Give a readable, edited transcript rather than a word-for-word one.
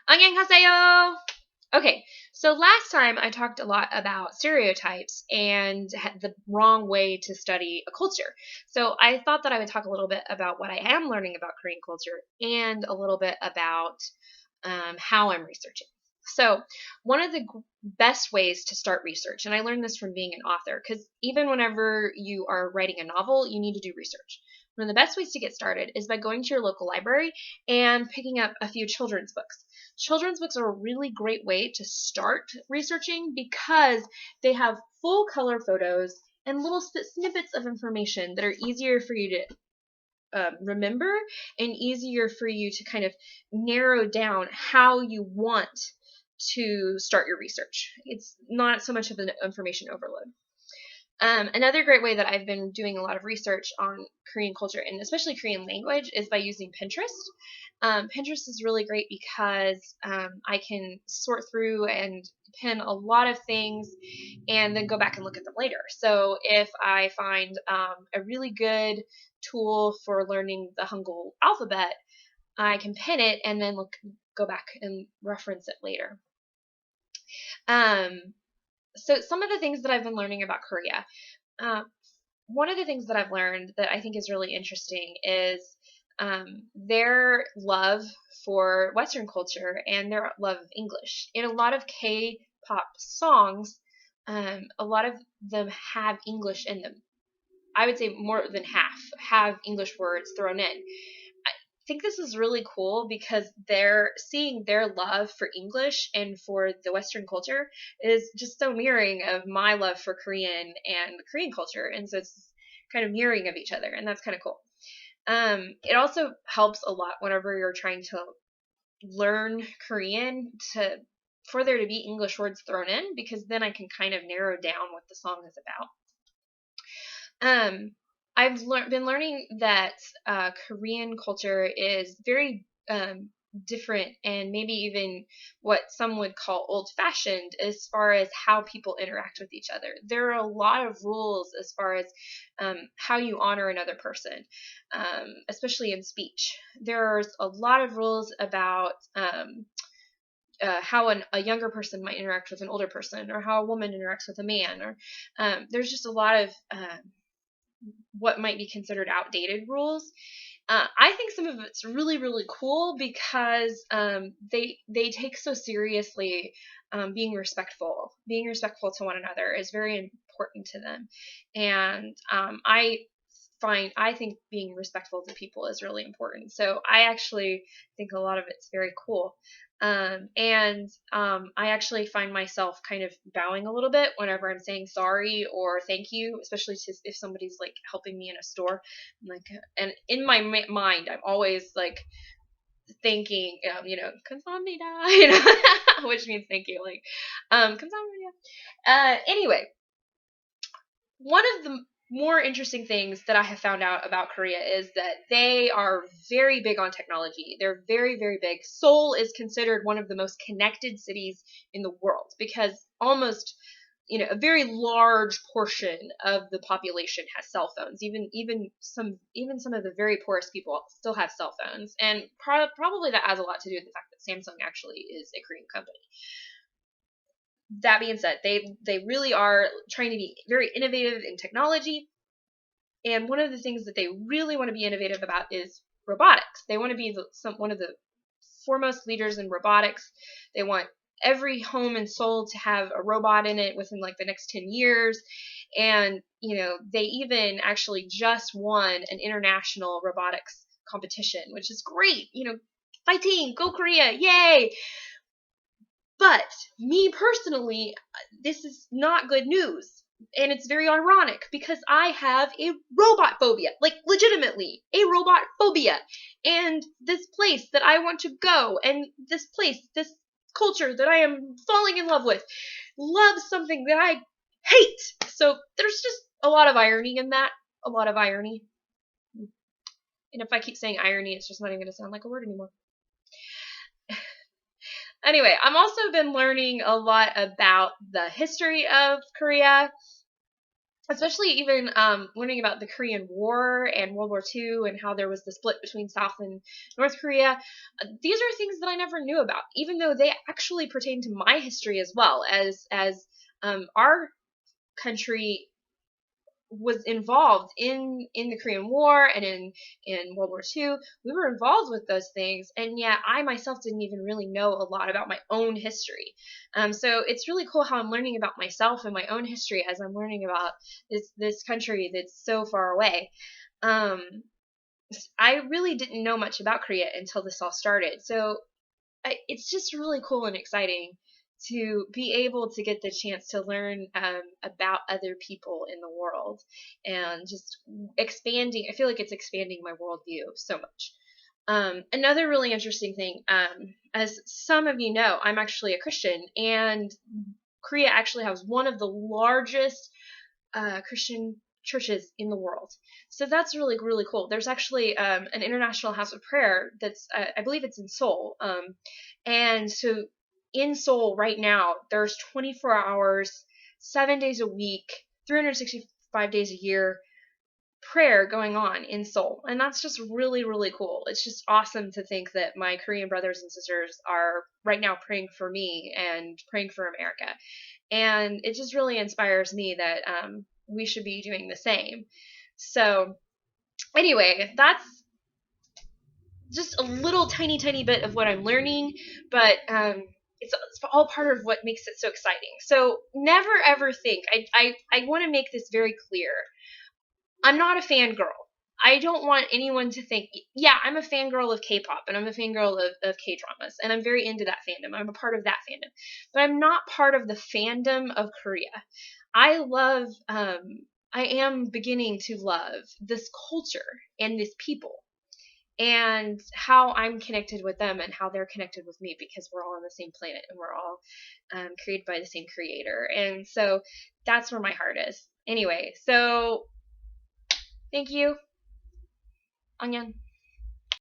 안녕하세요. Okay, so last time I talked a lot about stereotypes and the wrong way to study a culture. So I thought that I would talk a little bit about what I am learning about Korean culture and a little bit about how I'm researching. So, one of the best ways to start research, and I learned this from being an author, because even whenever you are writing a novel, you need to do research. One of the best ways to get started is by going to your local library and picking up a few children's books. Children's books are a really great way to start researching because they have full color photos and little snippets of information that are easier for you to remember and easier for you to kind of narrow down how you want to start your research. It's not so much of an information overload. Another great way that I've been doing a lot of research on Korean culture and especially Korean language is by using Pinterest. Pinterest is really great because I can sort through and pin a lot of things and then go back and look at them later. So if I find a really good tool for learning the Hangul alphabet, I can pin it and then go back and reference it later. So some of the things that I've been learning about Korea. One of the things that I've learned that I think is really interesting is their love for Western culture and their love of English. In a lot of K-pop songs, a lot of them have English in them. I would say more than half have English words thrown in. I think this is really cool because they're seeing their love for English and for the Western culture is just so mirroring of my love for Korean and Korean culture. And so it's kind of mirroring of each other, and that's kind of cool. It also helps a lot whenever you're trying to learn Korean for there to be English words thrown in, because then I can kind of narrow down what the song is about. I've been learning that Korean culture is very different and maybe even what some would call old-fashioned as far as how people interact with each other. There are a lot of rules as far as how you honor another person, especially in speech. There's a lot of rules about how a younger person might interact with an older person, or how a woman interacts with a man, or there's just a lot of what might be considered outdated rules. I think some of it's really, really cool because they take so seriously being respectful. Being respectful to one another is very important to them, and I think being respectful to people is really important. So I actually think a lot of it's very cool. I actually find myself kind of bowing a little bit whenever I'm saying sorry or thank you, especially if somebody's like helping me in a store. And in my mind, I'm always like thinking, 감사합니다, which means thank you, like, 감사합니다. Anyway, one of the more interesting things that I have found out about Korea is that they are very big on technology. They're very, very big. Seoul is considered one of the most connected cities in the world because almost, a very large portion of the population has cell phones. Even some of the very poorest people still have cell phones, and probably that has a lot to do with the fact that Samsung actually is a Korean company. That being said, they really are trying to be very innovative in technology, and one of the things that they really want to be innovative about is robotics. They want to be one of the foremost leaders in robotics. They want every home in Seoul to have a robot in it within like the next 10 years, and they even actually just won an international robotics competition, which is great. Fighting, go Korea, yay! But me personally, this is not good news. And it's very ironic because I have a robot phobia, like legitimately a robot phobia. And this place that I want to go, and this culture that I am falling in love with, loves something that I hate. So there's just a lot of irony in that. A lot of irony. And if I keep saying irony, it's just not even going to sound like a word anymore. Anyway, I've also been learning a lot about the history of Korea. especially even learning about the Korean War and World War II and how there was the split between South and North Korea. These are things that I never knew about, even though they actually pertain to my history as well as our country was involved in the Korean War and in World War II. We were involved with those things, and yet I myself didn't even really know a lot about my own history. So it's really cool how I'm learning about myself and my own history as I'm learning about this country that's so far away. Um, I really didn't know much about Korea until this all started. So it's just really cool and exciting to be able to get the chance to learn about other people in the world and just expanding. I feel like it's expanding my worldview so much. Another really interesting thing, as some of you know, I'm actually a Christian, and Korea actually has one of the largest Christian churches in the world. So that's really, really cool. There's actually an international house of prayer that's, I believe it's in Seoul. And so in Seoul right now, there's 24 hours, 7 days a week, 365 days a year prayer going on in Seoul. And that's just really, really cool. It's just awesome to think that my Korean brothers and sisters are right now praying for me and praying for America. And it just really inspires me that we should be doing the same. So, anyway, that's just a little tiny, tiny bit of what I'm learning, but it's all part of what makes it so exciting. So, never ever think, I want to make this very clear. I'm not a fangirl. I don't want anyone to think, yeah, I'm a fangirl of K-pop and I'm a fangirl of K-dramas and I'm very into that fandom. I'm a part of that fandom. But I'm not part of the fandom of Korea. I love, I am beginning to love this culture and this people and how I'm connected with them and how they're connected with me because we're all on the same planet and we're all created by the same creator. And so that's where my heart is. Anyway, so thank you. Onion.